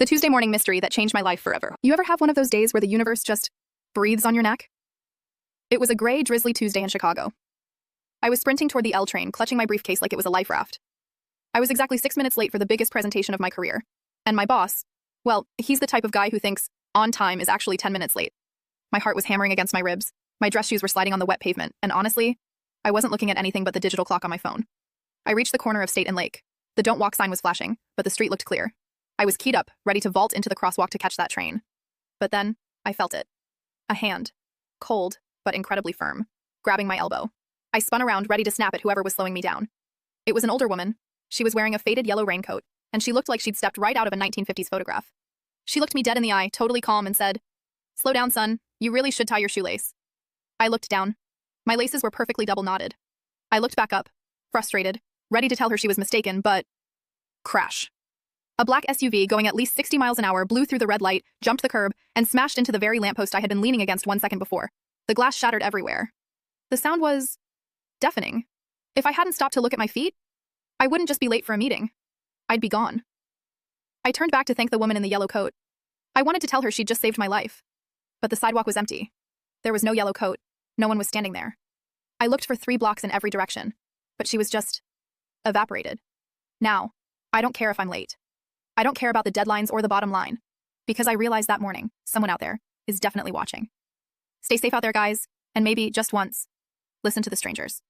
The Tuesday morning mystery that changed my life forever. You ever have one of those days where the universe just breathes on your neck? It was a gray, drizzly Tuesday in Chicago. I was sprinting toward the L train, clutching my briefcase like it was a life raft. I was exactly 6 minutes late for the biggest presentation of my career. And my boss, well, he's the type of guy who thinks on time is actually 10 minutes late. My heart was hammering against my ribs, my dress shoes were sliding on the wet pavement, and honestly, I wasn't looking at anything but the digital clock on my phone. I reached the corner of State and Lake. The don't walk sign was flashing, but the street looked clear. I was keyed up, ready to vault into the crosswalk to catch that train. But then, I felt it. A hand. Cold, but incredibly firm. Grabbing my elbow. I spun around, ready to snap at whoever was slowing me down. It was an older woman. She was wearing a faded yellow raincoat, and she looked like she'd stepped right out of a 1950s photograph. She looked me dead in the eye, totally calm, and said, "Slow down, son. You really should tie your shoelace." I looked down. My laces were perfectly double knotted. I looked back up, frustrated, ready to tell her she was mistaken, but... Crash. A black SUV going at least 60 miles an hour blew through the red light, jumped the curb, and smashed into the very lamppost I had been leaning against 1 second before. The glass shattered everywhere. The sound was... deafening. If I hadn't stopped to look at my feet, I wouldn't just be late for a meeting. I'd be gone. I turned back to thank the woman in the yellow coat. I wanted to tell her she'd just saved my life. But the sidewalk was empty. There was no yellow coat. No one was standing there. I looked for 3 blocks in every direction, but she was just... evaporated. Now, I don't care if I'm late. I don't care about the deadlines or the bottom line, because I realized that morning, someone out there is definitely watching. Stay safe out there, guys, and maybe, just once, listen to the strangers.